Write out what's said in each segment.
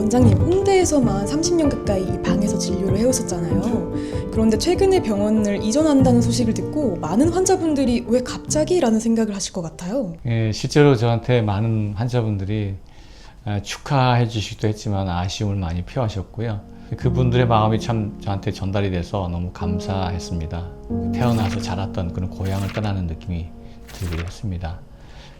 원장님, 홍대에서만 30년 가까이 이 방에서 진료를 해오셨잖아요. 그런데 최근에 병원을 이전한다는 소식을 듣고 많은 환자분들이 왜 갑자기? 라는 생각을 하실 것 같아요. 예, 실제로 저한테 많은 환자분들이 축하해 주시기도 했지만 아쉬움을 많이 표하셨고요. 그분들의 마음이 참 저한테 전달이 돼서 너무 감사했습니다. 태어나서 자랐던 그런 고향을 떠나는 느낌이 들기도 했습니다.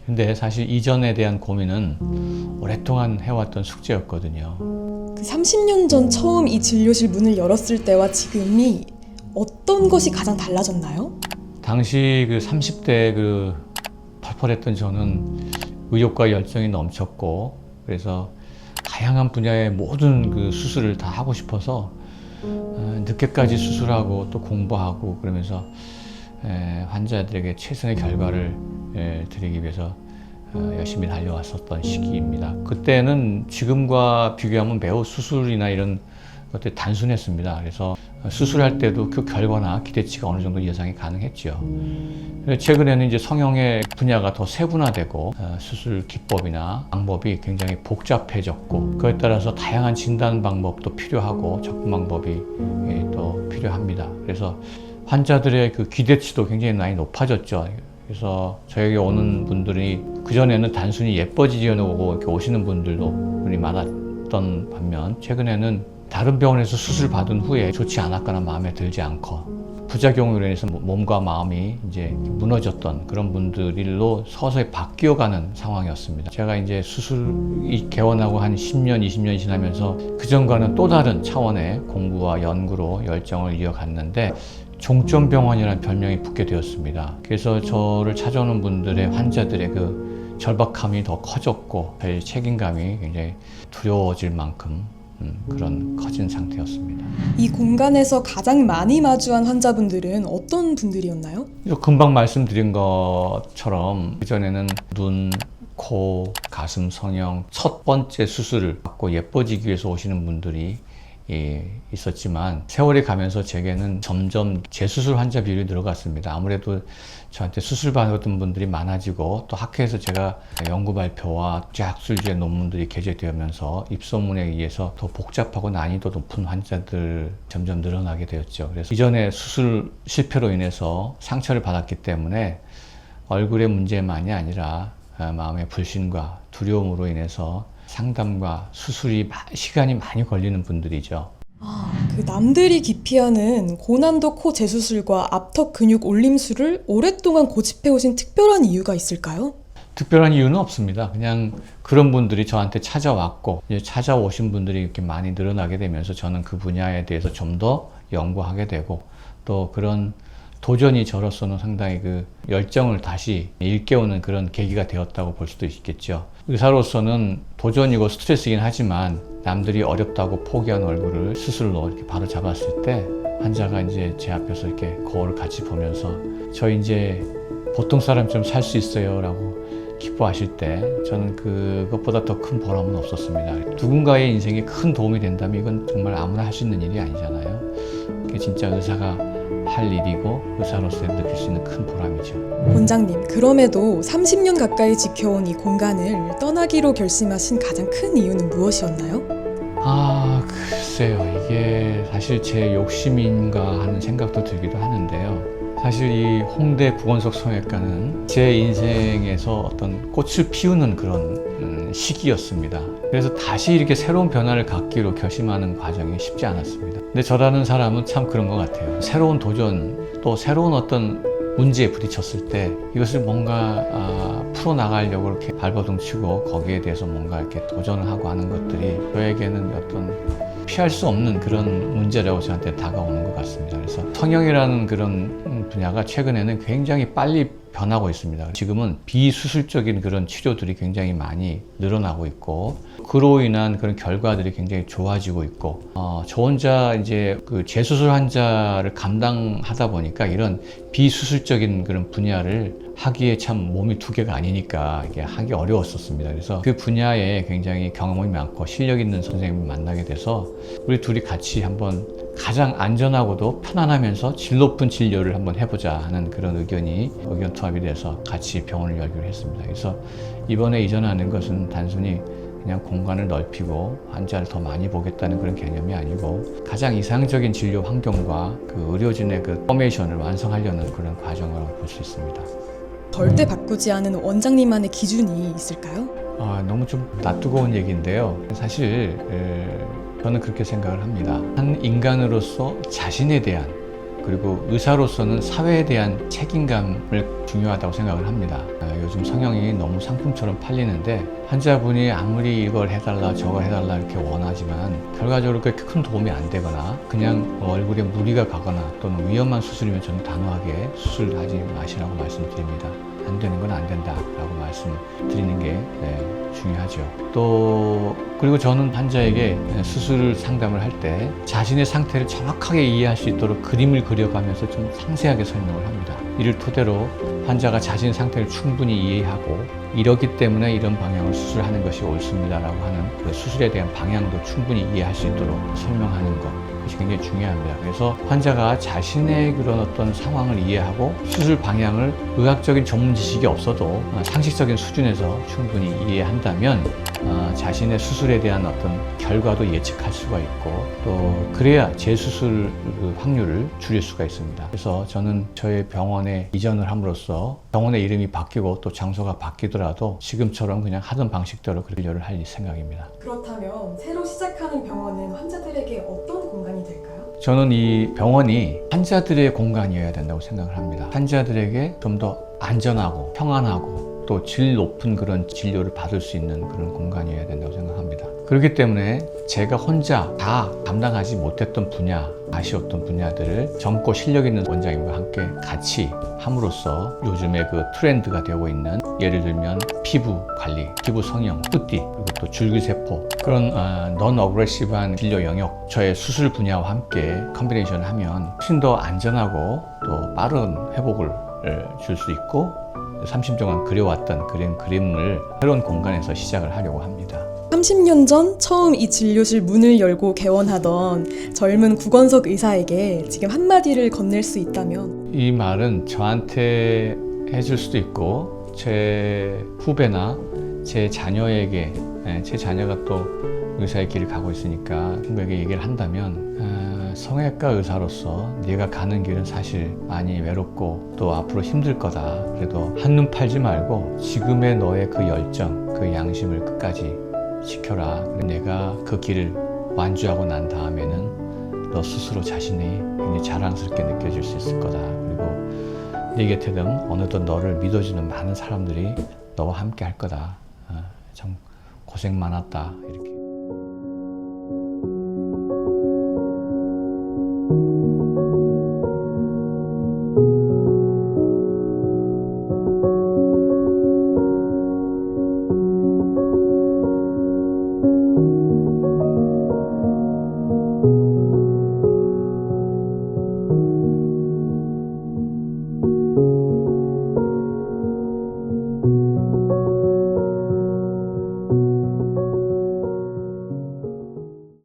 근데 사실 이전에 대한 고민은 오랫동안 해왔던 숙제였거든요. 그 30년 전 처음 이 진료실 문을 열었을 때와 지금이 어떤 것이 가장 달라졌나요? 당시 그 30대 그 펄펄했던 저는 의욕과 열정이 넘쳤고, 그래서 다양한 분야의 모든 그 수술을 다 하고 싶어서 늦게까지 수술하고 또 공부하고 그러면서 환자들에게 최선의 결과를 드리기 위해서 열심히 달려왔었던 시기입니다. 그때는 지금과 비교하면 매우 수술이나 이런 것들이 단순했습니다. 그래서 수술할 때도 그 결과나 기대치가 어느 정도 예상이 가능했죠. 최근에는 이제 성형의 분야가 더 세분화되고 수술 기법이나 방법이 굉장히 복잡해졌고, 그에 따라서 다양한 진단 방법도 필요하고 접근 방법이 또 필요합니다. 그래서 환자들의 그 기대치도 굉장히 많이 높아졌죠. 그래서 저에게 오는 분들이 그전에는 단순히 예뻐지려고 이렇게 오시는 분들도 분이 많았던 반면, 최근에는 다른 병원에서 수술 받은 후에 좋지 않았거나 마음에 들지 않고 부작용으로 인해서 몸과 마음이 이제 무너졌던 그런 분들로 서서히 바뀌어가는 상황이었습니다. 제가 이제 수술이 개원하고 한 10년, 20년이 지나면서 그전과는 또 다른 차원의 공부와 연구로 열정을 이어갔는데 종점병원이라는 별명이 붙게 되었습니다. 그래서 저를 찾아오는 분들의 환자들의 그 절박함이 더 커졌고 저희 책임감이 굉장히 두려워질 만큼 그런 커진 상태였습니다. 이 공간에서 가장 많이 마주한 환자분들은 어떤 분들이었나요? 금방 말씀드린 것처럼 그전에는 눈, 코, 가슴 성형 첫 번째 수술을 받고 예뻐지기 위해서 오시는 분들이 있었지만 세월이 가면서 제게는 점점 재수술 환자 비율이 늘어갔습니다. 아무래도 저한테 수술 받았던 분들이 많아지고 또 학회에서 제가 연구 발표와 학술지의 논문들이 게재되면서 입소문에 의해서 더 복잡하고 난이도 높은 환자들 점점 늘어나게 되었죠. 그래서 이전에 수술 실패로 인해서 상처를 받았기 때문에 얼굴의 문제만이 아니라 마음의 불신과 두려움으로 인해서 상담과 수술이 시간이 많이 걸리는 분들이죠. 그 남들이 기피하는 고난도 코 재수술과 앞턱 근육 올림술을 오랫동안 고집해 오신 특별한 이유가 있을까요? 특별한 이유는 없습니다. 그냥 그런 분들이 저한테 찾아왔고 이제 찾아오신 분들이 이렇게 많이 늘어나게 되면서 저는 그 분야에 대해서 좀 더 연구하게 되고 또 그런 도전이 저로서는 상당히 그 열정을 다시 일깨우는 그런 계기가 되었다고 볼 수도 있겠죠. 의사로서는 도전이고 스트레스이긴 하지만 남들이 어렵다고 포기한 얼굴을 수술로 이렇게 바로 잡았을 때 환자가 이제 제 앞에서 이렇게 거울을 같이 보면서 저 이제 보통 사람처럼 살 수 있어요 라고 기뻐하실 때 저는 그것보다 더 큰 보람은 없었습니다. 누군가의 인생에 큰 도움이 된다면 이건 정말 아무나 할 수 있는 일이 아니잖아요. 그게 진짜 의사가 할 일이고 의사로서 느낄 수 있는 큰 보람이죠. 원장님, 그럼에도 30년 가까이 지켜온 이 공간을 떠나기로 결심하신 가장 큰 이유는 무엇이었나요? 글쎄요. 이게 사실 제 욕심인가 하는 생각도 들기도 하는데요. 사실 이 홍대 구건석 성형외과는 제 인생에서 어떤 꽃을 피우는 그런 시기였습니다. 그래서 다시 이렇게 새로운 변화를 갖기로 결심하는 과정이 쉽지 않았습니다. 근데 저라는 사람은 참 그런 것 같아요. 새로운 도전, 또 새로운 어떤 문제에 부딪혔을 때 이것을 뭔가 풀어나가려고 이렇게 발버둥치고 거기에 대해서 뭔가 이렇게 도전을 하고 하는 것들이 저에게는 어떤 피할 수 없는 그런 문제라고 저한테 다가오는 것 같습니다. 그래서 성형이라는 그런 분야가 최근에는 굉장히 빨리 변하고 있습니다. 지금은 비수술적인 그런 치료들이 굉장히 많이 늘어나고 있고 그로 인한 그런 결과들이 굉장히 좋아지고 있고 저 혼자 이제 그 재수술 환자를 감당하다 보니까 이런 비수술적인 그런 분야를 하기에 참 몸이 두 개가 아니니까 이게 하기 어려웠었습니다. 그래서 그 분야에 굉장히 경험이 많고 실력 있는 선생님을 만나게 돼서 우리 둘이 같이 한번 가장 안전하고도 편안하면서 질 높은 진료를 한번 해보자 하는 그런 의견 투합이 돼서 같이 병원을 열기로 했습니다. 그래서 이번에 이전하는 것은 단순히 그냥 공간을 넓히고 환자를 더 많이 보겠다는 그런 개념이 아니고 가장 이상적인 진료 환경과 그 의료진의 그 포메이션을 완성하려는 그런 과정이라고 볼 수 있습니다. 절대 바꾸지 않은 원장님만의 기준이 있을까요? 너무 좀 낯뜨거운 얘기인데요. 사실 저는 그렇게 생각을 합니다. 한 인간으로서 자신에 대한 그리고 의사로서는 사회에 대한 책임감을 중요하다고 생각을 합니다. 요즘 성형이 너무 상품처럼 팔리는데 환자분이 아무리 이걸 해달라 저거 해달라 이렇게 원하지만 결과적으로 그렇게 큰 도움이 안 되거나 그냥 얼굴에 무리가 가거나 또는 위험한 수술이면 저는 단호하게 수술하지 마시라고 말씀드립니다. 안 되는 건 안 된다라고 말씀드리는 게 중요하죠. 또 그리고 저는 환자에게 수술 상담을 할 때 자신의 상태를 정확하게 이해할 수 있도록 그림을 그려가면서 좀 상세하게 설명을 합니다. 이를 토대로 환자가 자신의 상태를 충분히 이해하고 이렇기 때문에 이런 방향으로 수술하는 것이 옳습니다라고 하는 그 수술에 대한 방향도 충분히 이해할 수 있도록 설명하는 것. 그것이 굉장히 중요합니다. 그래서 환자가 자신의 그런 어떤 상황을 이해하고 수술 방향을 의학적인 전문 지식이 없어도 상식적인 수준에서 충분히 이해한다면 자신의 수술에 대한 어떤 결과도 예측할 수가 있고 또 그래야 재수술 확률을 줄일 수가 있습니다. 그래서 저는 저희 병원에 이전을 함으로써 병원의 이름이 바뀌고 또 장소가 바뀌더라도 지금처럼 그냥 하던 방식대로 진료를 할 생각입니다. 그렇다면 새로 시작하는 병원은 환자들에게 어떤 공간이 될까요? 저는 이 병원이 환자들의 공간이어야 된다고 생각을 합니다. 환자들에게 좀 더 안전하고 평안하고 또 질 높은 그런 진료를 받을 수 있는 그런 공간이어야 된다고 생각합니다. 그렇기 때문에 제가 혼자 다 감당하지 못했던 분야, 아쉬웠던 분야들을 젊고 실력 있는 원장님과 함께 같이 함으로써 요즘에 그 트렌드가 되고 있는 예를 들면 피부 관리, 피부 성형, 뿌띠, 그리고 또 줄기세포 그런 non-aggressive한 진료 영역 저의 수술 분야와 함께 컴비네이션을 하면 훨씬 더 안전하고 또 빠른 회복을 줄 수 있고 30년 동안 그려왔던 그림을 새로운 공간에서 시작을 하려고 합니다. 30년 전 처음 이 진료실 문을 열고 개원하던 젊은 구건석 의사에게 지금 한마디를 건넬 수 있다면? 이 말은 저한테 해줄 수도 있고 제 후배나 제 자녀에게 제 자녀가 또 의사의 길을 가고 있으니까 친구에게 얘기를 한다면 성형외과 의사로서 네가 가는 길은 사실 많이 외롭고 또 앞으로 힘들 거다. 그래도 한눈 팔지 말고 지금의 너의 그 열정, 그 양심을 끝까지 지켜라. 내가 그 길을 완주하고 난 다음에는 너 스스로 자신이 굉장히 자랑스럽게 느껴질 수 있을 거다. 그리고 네 곁에는 어느덧 너를 믿어주는 많은 사람들이 너와 함께 할 거다. 참 고생 많았다. 이렇게.